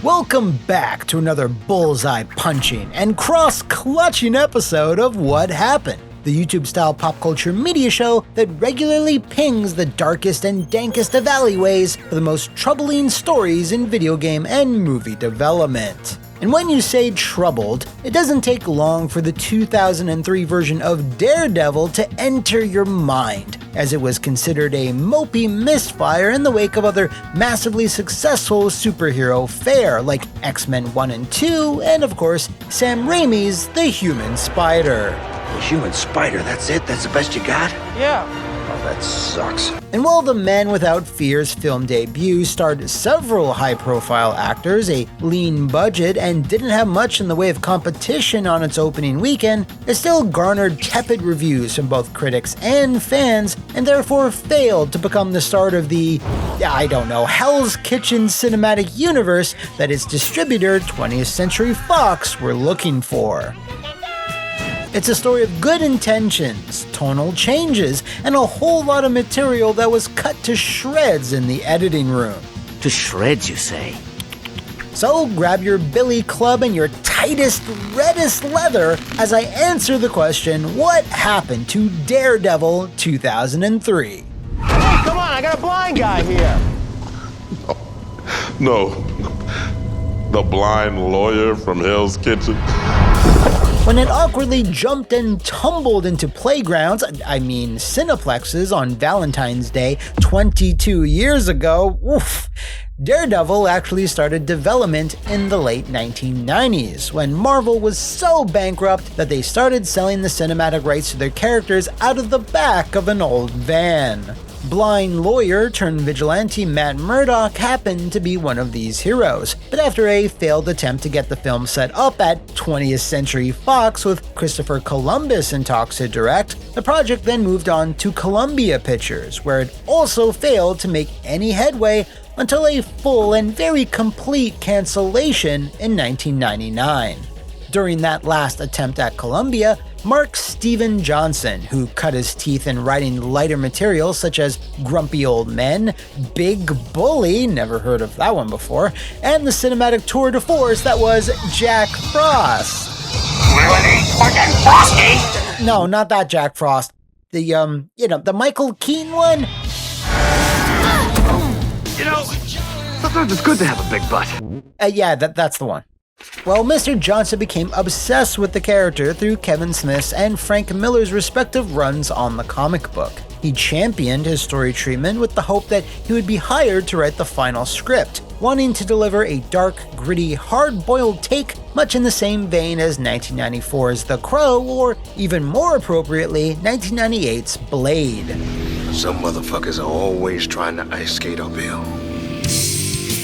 Welcome back to another bullseye-punching and cross-clutching episode of What Happened, the YouTube-style pop culture media show that regularly pings the darkest and dankest of alleyways for the most troubling stories in video game and movie development. And when you say troubled, it doesn't take long for the 2003 version of Daredevil to enter your mind, as it was considered a mopey misfire in the wake of other massively successful superhero fare like X-Men 1 and 2, and of course, Sam Raimi's The Human Spider. The Human Spider, that's it? That's the best you got? Yeah. Oh, that sucks. And while The Man Without Fear's film debut starred several high-profile actors, a lean budget, and didn't have much in the way of competition on its opening weekend, it still garnered tepid reviews from both critics and fans, and therefore failed to become the start of the, Hell's Kitchen cinematic universe that its distributor, 20th Century Fox, were looking for. It's a story of good intentions, tonal changes, and a whole lot of material that was cut to shreds in the editing room. To shreds, you say? So grab your billy club and your tightest, reddest leather as I answer the question, what happened to Daredevil 2003? Hey, come on, I got a blind guy here. No. The blind lawyer from Hell's Kitchen. When it awkwardly jumped and tumbled into playgrounds, cineplexes on Valentine's Day 22 years ago, Daredevil actually started development in the late 1990s, when Marvel was so bankrupt that they started selling the cinematic rights to their characters out of the back of an old van. Blind lawyer turned vigilante Matt Murdock happened to be one of these heroes, but after a failed attempt to get the film set up at 20th Century Fox with Christopher Columbus in talks to direct, the project then moved on to Columbia Pictures, where it also failed to make any headway until a full and very complete cancellation in 1999. During that last attempt at Columbia, Mark Steven Johnson, who cut his teeth in writing lighter material such as Grumpy Old Men, Big Bully, never heard of that one before, and the cinematic tour de force that was Jack Frost. Really fucking frosty? No, not that Jack Frost. The Michael Keaton one? Sometimes it's good to have a big butt. That's the one. Well, Mr. Johnson became obsessed with the character through Kevin Smith's and Frank Miller's respective runs on the comic book. He championed his story treatment with the hope that he would be hired to write the final script, wanting to deliver a dark, gritty, hard-boiled take much in the same vein as 1994's The Crow, or even more appropriately, 1998's Blade. Some motherfuckers are always trying to ice skate uphill.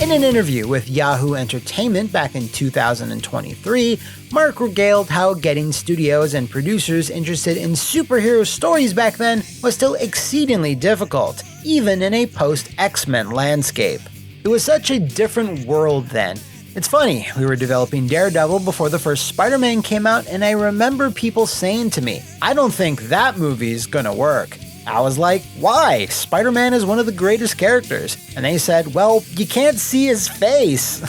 In an interview with Yahoo Entertainment back in 2023, Mark regaled how getting studios and producers interested in superhero stories back then was still exceedingly difficult, even in a post-X-Men landscape. It was such a different world then. It's funny, we were developing Daredevil before the first Spider-Man came out, and I remember people saying to me, "I don't think that movie's gonna work." I was like, why? Spider-Man is one of the greatest characters. And they said, well, you can't see his face.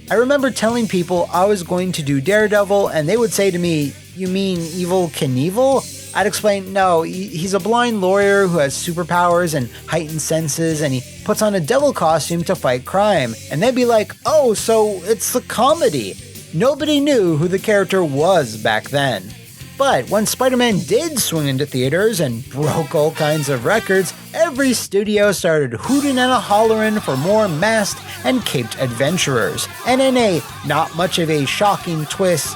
I remember telling people I was going to do Daredevil, and they would say to me, you mean Evel Knievel? I'd explain, no, he's a blind lawyer who has superpowers and heightened senses, and he puts on a devil costume to fight crime. And they'd be like, oh, so it's a comedy. Nobody knew who the character was back then. But when Spider-Man did swing into theaters and broke all kinds of records, every studio started hooting and hollering for more masked and caped adventurers. And in a not much of a shocking twist,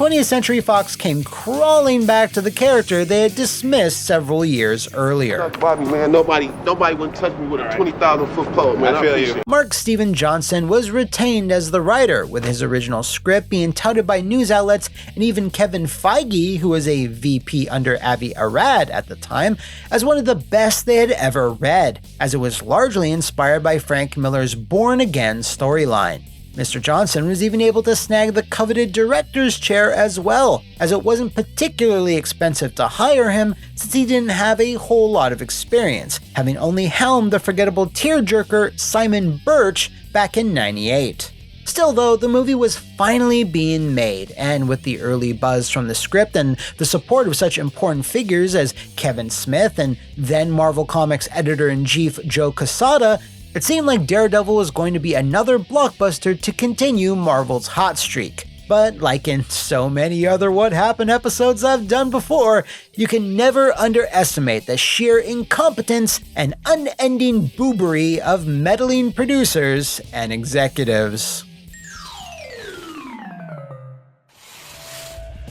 20th Century Fox came crawling back to the character they had dismissed several years earlier. Bobby, man, nobody wouldn't touch me with a 20,000-foot pole, man. I feel you. Mark Steven Johnson was retained as the writer, with his original script being touted by news outlets and even Kevin Feige, who was a VP under Avi Arad at the time, as one of the best they had ever read, as it was largely inspired by Frank Miller's Born Again storyline. Mr. Johnson was even able to snag the coveted director's chair as well, as it wasn't particularly expensive to hire him since he didn't have a whole lot of experience, having only helmed the forgettable tearjerker Simon Birch back in '98. Still though, the movie was finally being made, and with the early buzz from the script and the support of such important figures as Kevin Smith and then Marvel Comics editor-in-chief Joe Quesada, it seemed like Daredevil was going to be another blockbuster to continue Marvel's hot streak. But like in so many other What Happened episodes I've done before, you can never underestimate the sheer incompetence and unending boobery of meddling producers and executives.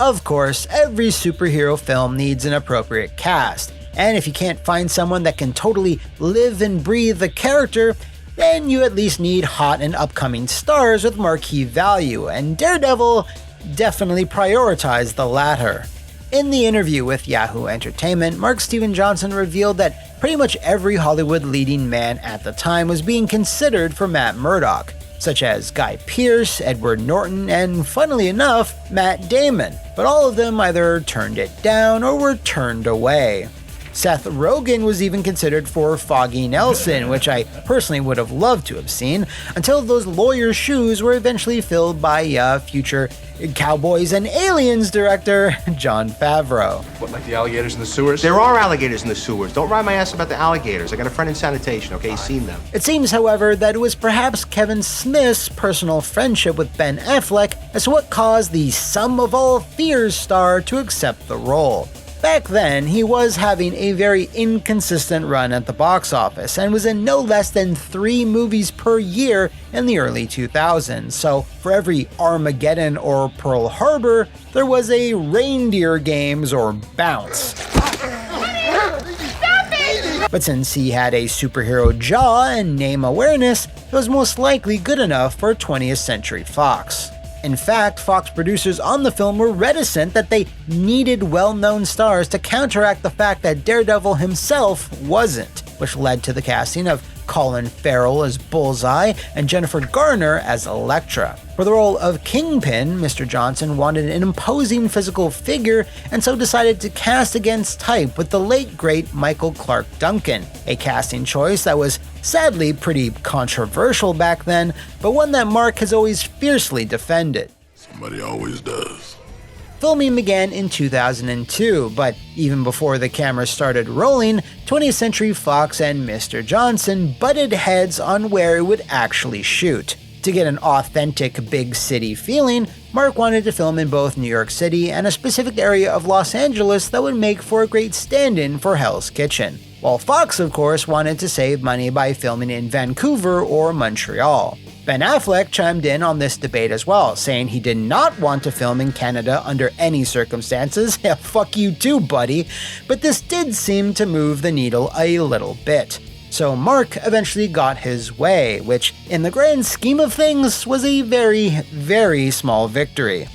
Of course, every superhero film needs an appropriate cast, and if you can't find someone that can totally live and breathe the character, then you at least need hot and upcoming stars with marquee value, and Daredevil definitely prioritized the latter. In the interview with Yahoo Entertainment, Mark Steven Johnson revealed that pretty much every Hollywood leading man at the time was being considered for Matt Murdock, such as Guy Pearce, Edward Norton, and funnily enough, Matt Damon, but all of them either turned it down or were turned away. Seth Rogen was even considered for Foggy Nelson, which I personally would have loved to have seen, until those lawyer's shoes were eventually filled by future Cowboys and Aliens director Jon Favreau. What, like the alligators in the sewers? There are alligators in the sewers. Don't ride my ass about the alligators. I got a friend in sanitation, okay? He's seen them. It seems, however, that it was perhaps Kevin Smith's personal friendship with Ben Affleck as to what caused the Sum of All Fears star to accept the role. Back then, he was having a very inconsistent run at the box office and was in no less than 3 movies per year in the early 2000s, so for every Armageddon or Pearl Harbor, there was a Reindeer Games or Bounce. But since he had a superhero jaw and name awareness, it was most likely good enough for 20th Century Fox. In fact, Fox producers on the film were reticent that they needed well-known stars to counteract the fact that Daredevil himself wasn't, which led to the casting of Colin Farrell as Bullseye and Jennifer Garner as Elektra. For the role of Kingpin, Mr. Johnson wanted an imposing physical figure and so decided to cast against type with the late great Michael Clarke Duncan, a casting choice that was sadly pretty controversial back then, but one that Mark has always fiercely defended. Somebody always does. Filming began in 2002, but even before the cameras started rolling, 20th Century Fox and Mr. Johnson butted heads on where it would actually shoot. To get an authentic big city feeling, Mark wanted to film in both New York City and a specific area of Los Angeles that would make for a great stand-in for Hell's Kitchen, while Fox, of course, wanted to save money by filming in Vancouver or Montreal. Ben Affleck chimed in on this debate as well, saying he did not want to film in Canada under any circumstances. Yeah, fuck you too, buddy. But this did seem to move the needle a little bit. So Mark eventually got his way, which, in the grand scheme of things, was a very, very small victory.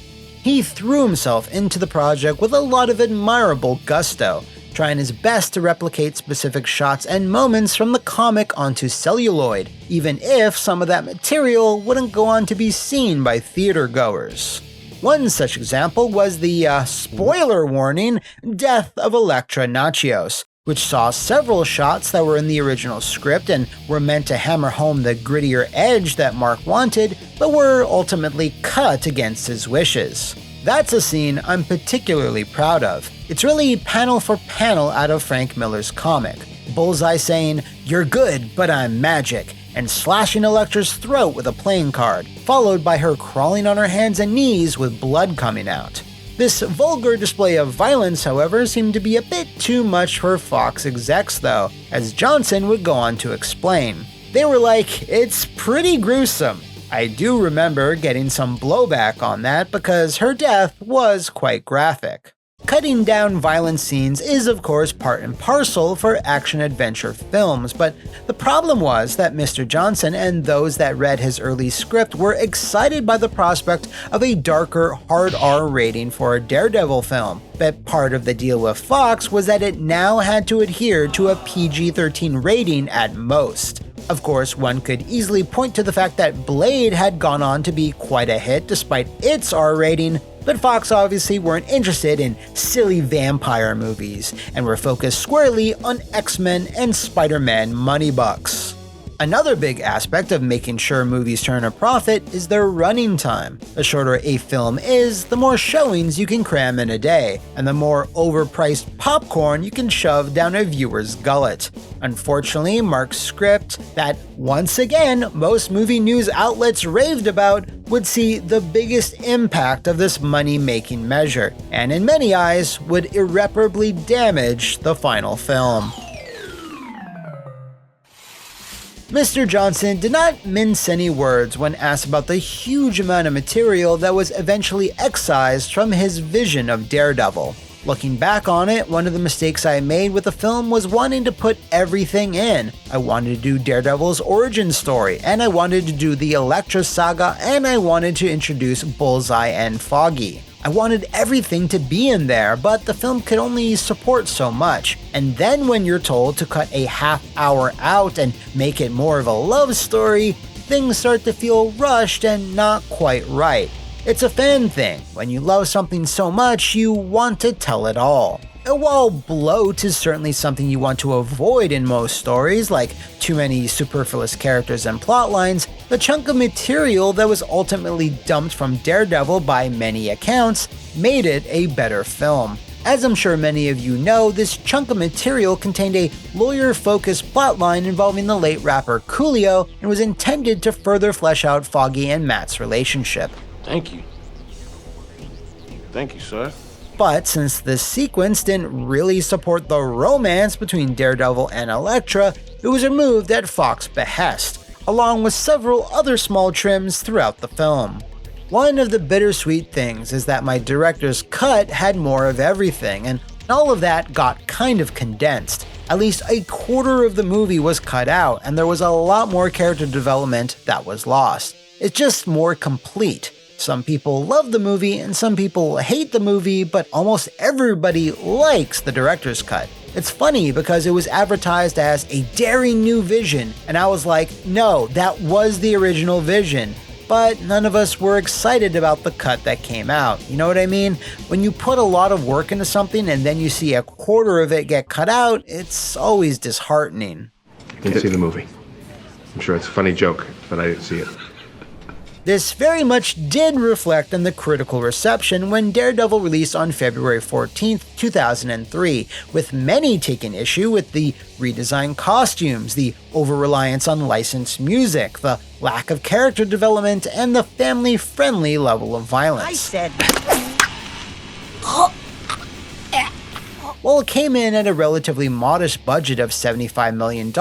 He threw himself into the project with a lot of admirable gusto, trying his best to replicate specific shots and moments from the comic onto celluloid, even if some of that material wouldn't go on to be seen by theatergoers. One such example was the, spoiler warning, death of Elektra Natchios, which saw several shots that were in the original script and were meant to hammer home the grittier edge that Mark wanted, but were ultimately cut against his wishes. That's a scene I'm particularly proud of. It's really panel for panel out of Frank Miller's comic. Bullseye saying, "You're good, but I'm magic," and slashing Elektra's throat with a playing card, followed by her crawling on her hands and knees with blood coming out. This vulgar display of violence, however, seemed to be a bit too much for Fox execs though, as Johnson would go on to explain. They were like, "It's pretty gruesome." I do remember getting some blowback on that because her death was quite graphic. Cutting down violent scenes is of course part and parcel for action-adventure films, but the problem was that Mr. Johnson and those that read his early script were excited by the prospect of a darker, hard R rating for a Daredevil film, but part of the deal with Fox was that it now had to adhere to a PG-13 rating at most. Of course, one could easily point to the fact that Blade had gone on to be quite a hit despite its R rating, but Fox obviously weren't interested in silly vampire movies, and were focused squarely on X-Men and Spider-Man money bucks. Another big aspect of making sure movies turn a profit is their running time. The shorter a film is, the more showings you can cram in a day, and the more overpriced popcorn you can shove down a viewer's gullet. Unfortunately, Mark's script, that once again most movie news outlets raved about, would see the biggest impact of this money-making measure, and in many eyes would irreparably damage the final film. Mr. Johnson did not mince any words when asked about the huge amount of material that was eventually excised from his vision of Daredevil. Looking back on it, one of the mistakes I made with the film was wanting to put everything in. I wanted to do Daredevil's origin story, and I wanted to do the Elektra saga, and I wanted to introduce Bullseye and Foggy. I wanted everything to be in there, but the film could only support so much. And then when you're told to cut a half hour out and make it more of a love story, things start to feel rushed and not quite right. It's a fan thing. When you love something so much, you want to tell it all. And while bloat is certainly something you want to avoid in most stories, like too many superfluous characters and plotlines, the chunk of material that was ultimately dumped from Daredevil by many accounts made it a better film. As I'm sure many of you know, this chunk of material contained a lawyer-focused plotline involving the late rapper Coolio and was intended to further flesh out Foggy and Matt's relationship. Thank you. Thank you, sir. But since this sequence didn't really support the romance between Daredevil and Elektra, it was removed at Fox's behest, along with several other small trims throughout the film. One of the bittersweet things is that my director's cut had more of everything, and all of that got kind of condensed. At least a quarter of the movie was cut out, and there was a lot more character development that was lost. It's just more complete. Some people love the movie and some people hate the movie, but almost everybody likes the director's cut. It's funny because it was advertised as a daring new vision, and I was like, no, that was the original vision. But none of us were excited about the cut that came out. You know what I mean? When you put a lot of work into something and then you see a quarter of it get cut out, it's always disheartening. Didn't see the movie. I'm sure it's a funny joke, but I didn't see it. This very much did reflect on the critical reception when Daredevil released on February 14, 2003, with many taking issue with the redesigned costumes, the over-reliance on licensed music, the lack of character development, and the family-friendly level of violence. I said... While it came in at a relatively modest budget of $75 million,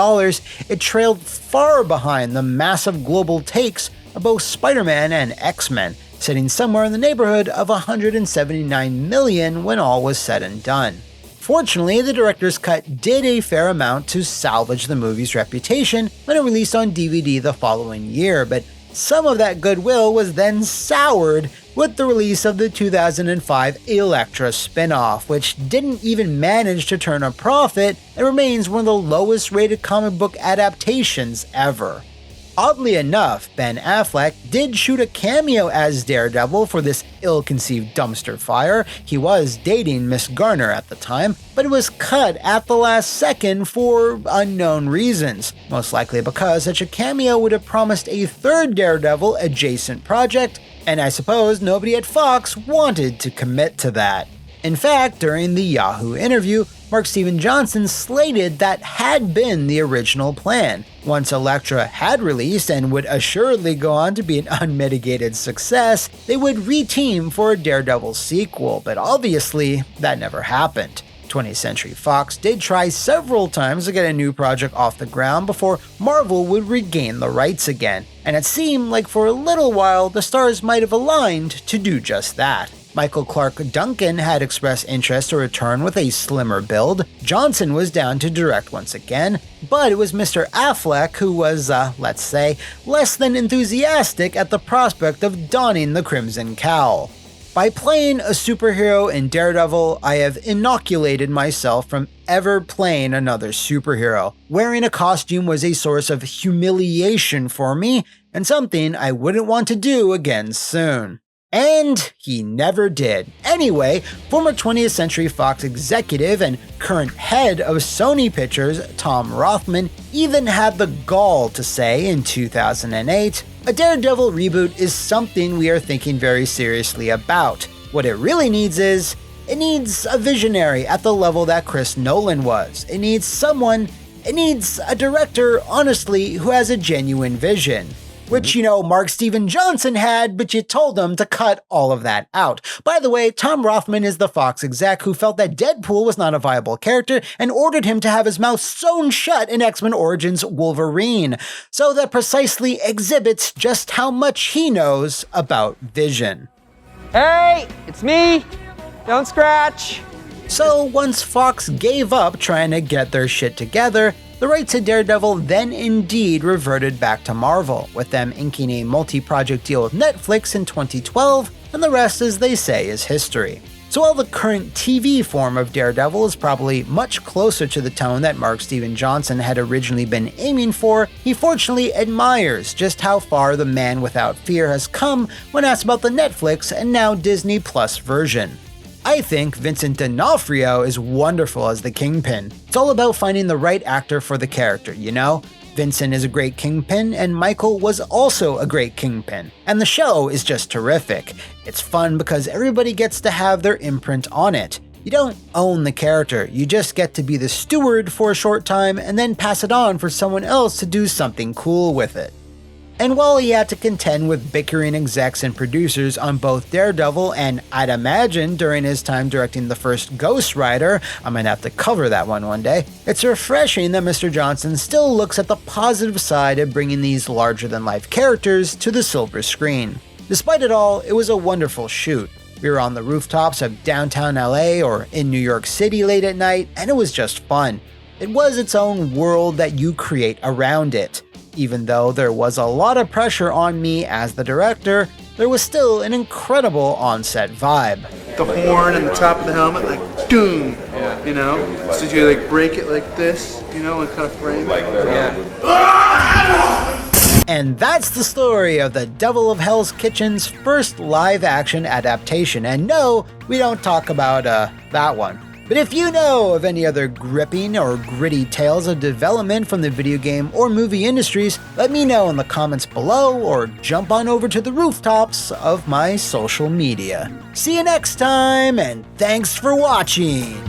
it trailed far behind the massive global takes of both Spider-Man and X-Men, sitting somewhere in the neighborhood of $179 million when all was said and done. Fortunately, the director's cut did a fair amount to salvage the movie's reputation when it released on DVD the following year, but some of that goodwill was then soured with the release of the 2005 Elektra spin-off, which didn't even manage to turn a profit and remains one of the lowest rated comic book adaptations ever. Oddly enough, Ben Affleck did shoot a cameo as Daredevil for this ill-conceived dumpster fire. He was dating Miss Garner at the time, but it was cut at the last second for unknown reasons, most likely because such a cameo would have promised a third Daredevil adjacent project, and I suppose nobody at Fox wanted to commit to that. In fact, during the Yahoo interview, Mark Steven Johnson slated that had been the original plan. Once Elektra had released and would assuredly go on to be an unmitigated success, they would re-team for a Daredevil sequel, but obviously that never happened. 20th Century Fox did try several times to get a new project off the ground before Marvel would regain the rights again, and it seemed like for a little while the stars might have aligned to do just that. Michael Clark Duncan had expressed interest to return with a slimmer build. Johnson was down to direct once again, but it was Mr. Affleck who was, let's say, less than enthusiastic at the prospect of donning the crimson cowl. By playing a superhero in Daredevil, I have inoculated myself from ever playing another superhero. Wearing a costume was a source of humiliation for me, and something I wouldn't want to do again soon. And he never did. Anyway, former 20th Century Fox executive and current head of Sony Pictures, Tom Rothman, even had the gall to say in 2008, "A Daredevil reboot is something we are thinking very seriously about. What it really needs is, it needs a visionary at the level that Chris Nolan was. It needs a director, honestly, who has a genuine vision." Which, Mark Steven Johnson had, but you told him to cut all of that out. By the way, Tom Rothman is the Fox exec who felt that Deadpool was not a viable character and ordered him to have his mouth sewn shut in X-Men Origins Wolverine. So that precisely exhibits just how much he knows about vision. Hey, it's me. Don't scratch. So once Fox gave up trying to get their shit together, the rights to Daredevil then indeed reverted back to Marvel, with them inking a multi-project deal with Netflix in 2012, and the rest, as they say, is history. So while the current TV form of Daredevil is probably much closer to the tone that Mark Steven Johnson had originally been aiming for, he fortunately admires just how far the Man Without Fear has come when asked about the Netflix and now Disney Plus version. I think Vincent D'Onofrio is wonderful as the Kingpin. It's all about finding the right actor for the character, Vincent is a great Kingpin, and Michael was also a great Kingpin. And the show is just terrific. It's fun because everybody gets to have their imprint on it. You don't own the character, you just get to be the steward for a short time and then pass it on for someone else to do something cool with it. And while he had to contend with bickering execs and producers on both Daredevil and, I'd imagine, during his time directing the first Ghost Rider, I might have to cover that one day, it's refreshing that Mr. Johnson still looks at the positive side of bringing these larger-than-life characters to the silver screen. Despite it all, it was a wonderful shoot. We were on the rooftops of downtown LA or in New York City late at night, and it was just fun. It was its own world that you create around it. Even though there was a lot of pressure on me as the director, there was still an incredible on-set vibe. The horn and the top of the helmet, like, doom, So you break it like this, and kind of frame it. And that's the story of the Devil of Hell's Kitchen's first live-action adaptation. And no, we don't talk about that one. But if you know of any other gripping or gritty tales of development from the video game or movie industries, let me know in the comments below or jump on over to the rooftops of my social media. See you next time, and thanks for watching!